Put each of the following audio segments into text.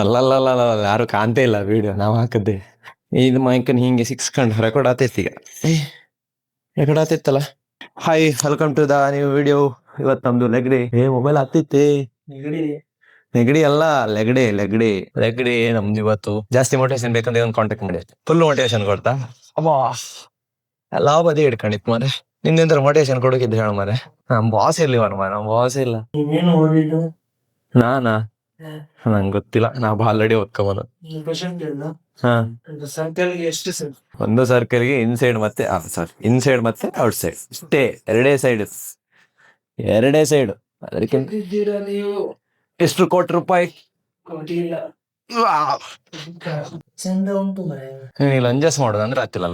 ಅಲ್ಲಲ್ಲ ಯಾರು ಕಾಣ್ತೇ ಇಲ್ಲ ವಿಡಿಯೋ ನಾವ್ ಹಾಕದ್ದೆ. ಇದು ಮೈಕನ್ ಹಿಂಗೆ ಸಿಕ್ಸ್ಕೊಂಡು ರೆಕಾರ್ಡ್ ಆತೈತಿ ಈಗ. ರೆಕಾರ್ಡ್ ಆತೈತಲ್ಲ. Hi, welcome to the new video. ಇವತ್ ನಮ್ದು ಲೆಗ್ಡೆ ಮೊಬೈಲ್ ಹತ್ತೈತಿ. ನೆಗಡಿ ಅಲ್ಲ, ಲೆಗ್ಡೆ ನಮ್ದು ಇವತ್ತು. ಜಾಸ್ತಿ ಮೋಟಿವೇಶನ್ ಬೇಕಂದ್ರೆ ಒಂದು ಕಾಂಟ್ಯಾಕ್ಟ್ ಮಾಡಿ. ಫುಲ್ ಮೋಟಿವೇಶನ್ ಕೊಡ್ತಾ ಅಬ್ಬಾ ಎಲ್ಲಾ ಬದಿ ಹಿಡ್ಕೊಂಡಿತ್ ಮಾರೆ. ನಿನ್ನಿಂದ ಮೋಟಿವೇಶನ್ ಕೊಡೋಕಿದ್ದು ಹೇಳ ಮಾರೆ. ನಮ್ ಬಾಸ್ ಇರ್ಲಿ ನಮ್ ಬಾಸ್ ಇಲ್ಲ. ನಾನಾ ನಂಗೆ ಗೊತ್ತಿಲ್ಲ. ನಾವು ಆಲ್ರೆಡಿ ಓದ್ಕೋಬೋದು. ಒಂದು ಸರ್ಕಲ್ಗೆ ಇನ್ಸೈಡ್ ಮತ್ತೆ ಇನ್ಸೈಡ್ ಮತ್ತೆ ಔಟ್ ಸೈಡ್ ಇಷ್ಟೇ. ಎರಡೇ ಸೈಡ್ ಅದಕ್ಕಿಂತ ಎಷ್ಟು ಕೋಟಿ ರೂಪಾಯಿ ಲಂಜಸ್ ಮಾಡೋದಂದ್ರೆ ಆಗ್ತಿಲ್ಲ.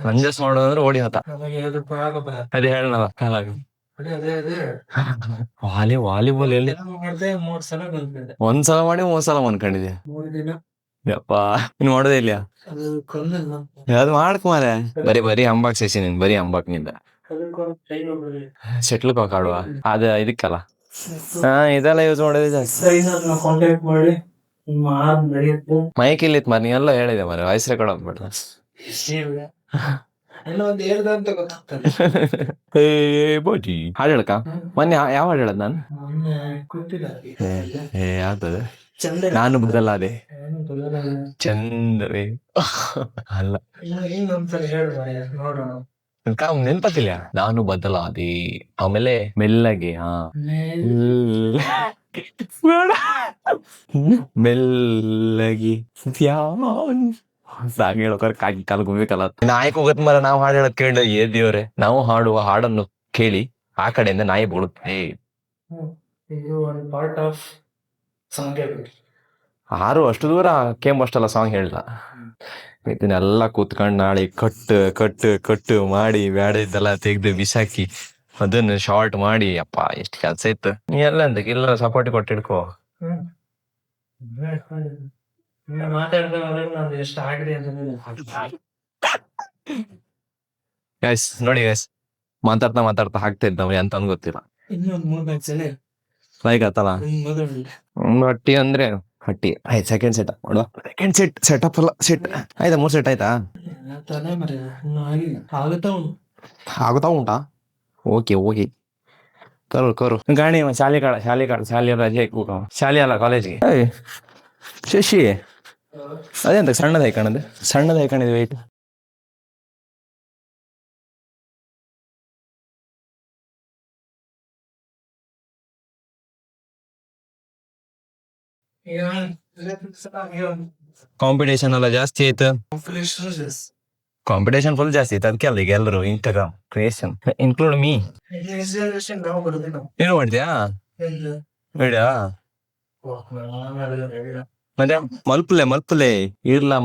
ಲಂಜಸ್ ಮಾಡೋದಂದ್ರೆ ಓಡಿ ಹೋತ. ಅದೇ ಹೇಳನಲ್ಲ ವಾಲಿಬಾಲ್ ಎಲ್ಲಿ ಒಂದ್ಸಲ ಮಾಡಿ 3 ಸಲ ಅನ್ಕೊಂಡಿದ್ಯಾ? ಯಪ್ಪಾ ಇನ್ ಮಾಡೋದೇ ಇಲ್ಲ. ಯಾವ್ದು ಮಾಡ್ಕ ಮಾರೆ. ಬರೀ ಅಂಬಾಕ್ ಸೇಸಿ ಬರೀ ಅಂಬಾಕ್ ನಿಂದ ಶೆಟ್ಲ್ ಕಾಕ್ ಆಡುವ ಅದ ಇದಕ್ಕಲ್ಲ. ಇದೆಲ್ಲ ಯೂಸ್ ಮಾಡೋದೇ ಜಾಸ್ತಿ. ಮೈಕ್ ಇಲ್ಲಿತ್ ಮರ, ನೀವೆಲ್ಲ ಹೇಳಿದೆ ಮರ. Voice record ಆಗ್ಬಿಡ್ತ. ಬೋಜಿ ಹಾಡು ಹೇಳಕ ಮೊನ್ನೆ ಯಾವ ಹಾಡು ಹೇಳದ್ ನಾನು? ಯಾವ್ದದ? ನಾನು ಬದಲಾದೆ ಚಂದವೇ ಅಲ್ಲ, ನೆನ್ಪತ್ತಿಲ್ಲ. ನಾನು ಬದಲಾದೆ ಆಮೇಲೆ ಮೆಲ್ಲಗೆ ಮೆಲ್ಲಗೆ ಸಾಂಗ್ ಹೇಳೋಕರ್ ಕಾಲ್ ಗುಮ್ಬೇಕಲ್ಲ. ನಾಯಕ್ ಹೋಗತ್ ಮರ. ನಾವು ಹಾಡು ಹೇಳಕ್ ಕೇಳ ದೇವ್ರೆ. ನಾವು ಹಾಡುವ ಹಾಡನ್ನು ಕೇಳಿ ಆ ಕಡೆಯಿಂದ ನಾಯಿ ಬೋಳುತ್ತೆ. ಆರು ಅಷ್ಟು ದೂರ ಕೇಂಬಷ್ಟಲ್ಲ ಸಾಂಗ್ ಹೇಳಿಲ್ಲ. ಇದನ್ನೆಲ್ಲ ಕೂತ್ಕೊಂಡ್ ನಾಳೆ ಕಟ್ಟು ಮಾಡಿ ಬ್ಯಾಡ ಇದ್ದೆಲ್ಲ ತೆಗ್ದು ಬಿಸಾಕಿ ಅದನ್ನ ಶಾರ್ಟ್ ಮಾಡಿ ಅಪ್ಪ ಎಷ್ಟು ಕೆಲ್ಸ ಇತ್ತು. ನೀ ಎಲ್ಲ ಅಂತ ಇಲ್ಲ ಸಪೋರ್ಟ್ ಕೊಟ್ಟಿಡ್ಕೋ. ಗೈಸ್ ನೋಡಿ ಗೈಸ್, ಮಾತಾಡ್ತಾ ಹಾಕ್ತಾ ಇದ್ದಾವೆ ಅಂತ ಅಂದ್ ಗೊತ್ತಿಲ್ಲ. ಲೈಕ್ ಆತಲ್ಲ ಹಟ್ಟಿ ಅಂದ್ರೆ ಹಟ್ಟಿ. ಆಯ್ತು ಸೆಕೆಂಡ್ ಸೆಟ್ ನೋಡುವ. ಸೆಕೆಂಡ್ ಸೆಟಪ್ ಅಲ್ಲ ಸೆಟ್ ಆಯ್ತಾ? 3 ಸೆಟ್ ಆಯ್ತಾ? ಆಗುತ್ತಾ ಉಂಟಾ? ಓಕೆ ಕರು ಗಾಣಿ ಶಾಲೆ ರಜೆ ಶಾಲೆ ಅಲ್ಲ ಕಾಲೇಜಿಗೆ. ಶಶಿ ಅದೇಂತ ಸಣ್ಣದ ಹಾಕೊಂಡಿದ್ ವೆಯ್ಟ್. ಕಾಂಪಿಟೇಷನ್ ಎಲ್ಲ ಜಾಸ್ತಿ ಆಯ್ತು. ಕಾಂಪಿಟೇಷನ್ ಫುಲ್ ಜಾಸ್ತಿ ಐತೆ. ಅದಕ್ಕೆ ಅಲ್ಲ ಈಗ ಎಲ್ಲರೂ ಇನ್ಸ್ಟಾಗ್ರಾಮ್ ಕ್ರಿಯೇಷನ್ ಇನ್ಕ್ಲೂಡ್ ಮೀ. ಏನು ಮಾಡ್ತೀಯಾ ವಿಡಿಯೋ? ಮತ್ತೆ ಮಲ್ಪಲೆ ಇರ್ಲಾ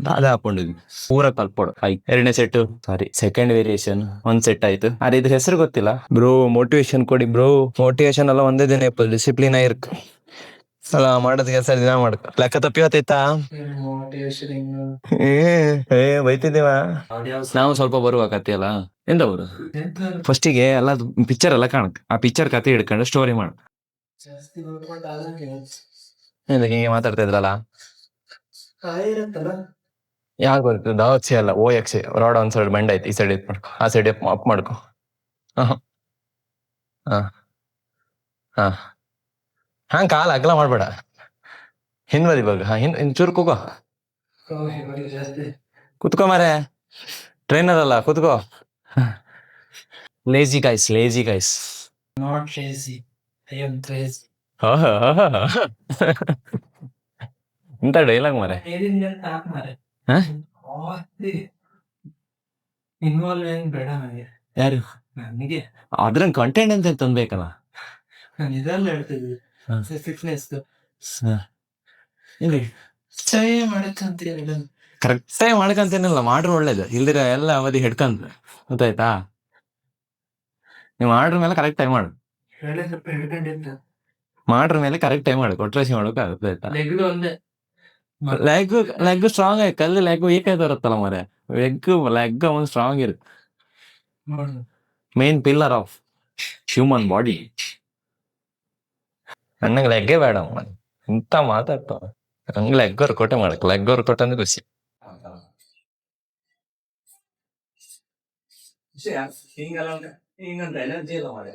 ದಾದ ಹಾಕೊಂಡಿದ್ವಿ ಪೂರ ಕಲ್ಪೋಡು. 2ನೇ ಸೆಟ್ ಸೆಕೆಂಡ್ ವೇರಿಯೇಷನ್ 1 ಸೆಟ್ ಆಯ್ತು. ಅರೆ ಇದ್ರ ಹೆಸರು ಗೊತ್ತಿಲ್ಲ ಬ್ರೋ. ಮೋಟಿವೇಶನ್ ಕೊಡಿ ಬ್ರೋ. ಮೋಟಿವೇಶನ್ ಎಲ್ಲ ಒಂದೇ ದಿನ ಡಿಸಿಪ್ಲಿನ್ ಇರ್ಕ್ ಅಲ್ಲ. ಮಾಡೋದ್ ಕೆಲಸ ದಿನ ಮಾಡ್ಕ. ಲೆಕ್ಕ ತಪ್ಪಿ ಹೊತ್ತೈತಾ? ಬೈತಿದ್ದೇವ ನಾವು ಸ್ವಲ್ಪ ಬರುವ ಕತೆ ಅಲ್ಲ. ಎಂತ ಬರು ಫಸ್ಟಿಗೆ ಎಲ್ಲ ಪಿಕ್ಚರ್ ಎಲ್ಲ ಕಾಣಕ್. ಆ ಪಿಕ್ಚರ್ ಕತೆ ಹಿಡ್ಕೊಂಡು ಸ್ಟೋರಿ ಮಾಡ. ಹಿಂಗೆ ಮಾತಾಡ್ತಾ ಇದ್ರಲ್ಲ ಯಾಕೆ ಬರ್ತದೆ? ದಾವತ್ಸಿ ಅಲ್ಲ OX ರಾಡ್ ಒಂದ್ ಸೈಡ್ ಬೆಂಡ್ ಆಯ್ತು. ಈ ಸೈಡ್ ಮಾಡ್ಕೊ, ಆ ಸೈಡ್ ಅಪ್ ಮಾಡ್ಕೊ. ಹಂಗ ಕಾಲ ಅಗಲ ಮಾಡ್ಬೇಡ. ಹಿಂದ್ವದಿ ಇವಾಗ ಚೂರು ಕುತ್ಕೋ ಮಾರೆ. ಟ್ರೈನರ್ ಅಲ್ಲ ಕುತ್ಕೋ. Lazy guys not lazy, I am crazy. ಇಂತ ಡೈಲಾಗ್ ಮಾರೆ. ಯಾರು ಅದ್ರ ಕಂಟೆಂಟ್ ಅಂತ ತಂದ್ಬೇಕಲ್ಲ. ಕರೆಕ್ಟಾಗಿ ಮಾಡ್ಕಂತೇನಿಲ್ಲ. ಮಾಡ್ರು ಒಳ್ಳೇದು. ಇಲ್ದಿರ ಎಲ್ಲ ಅವಧಿ ಹಿಡ್ಕಂತ ಗೊತ್ತಾಯ್ತಾ? ನೀವು ಮಾಡ್ರ ಮೇಲೆ ಕರೆಕ್ಟ್ ಟೈಮ್ ಮಾಡು. ಕೊಟ್ರೇಸಿ ಮಾಡೋಕೆ ಗೊತ್ತಾಯ್ತಾ? ಲೆಗ್ ಸ್ಟ್ರಾಂಗ್ ಆಯ್ತು. ಕಲ್ಲಿ ಲೆಗ್ ವೀಕ್ ಆಯ್ತು ಬರುತ್ತಲ್ಲ ಮರೆ. ಲೆಗ್ ಒಂದು ಸ್ಟ್ರಾಂಗ್ ಇರುತ್ತೆ. Main pillar of human body. ನನಗೆ ಲೆಗ್ಗೆ ಬೇಡ ಅಮ್ಮ ಇಂತ ಮಾತಾಡ್ತಾವ ನಂಗೆ ಲೆಗ್ ವರ್ಕೌಟೇ ಮಾಡಕ್ ಲೆಗ್ ವರ್ಕೌಟ್ ಅಂದ್ರೆ ಖುಷಿ ಹಿಂಗಂತ ಎನರ್ಜಿ ಎಲ್ಲ ಮಾಡಿ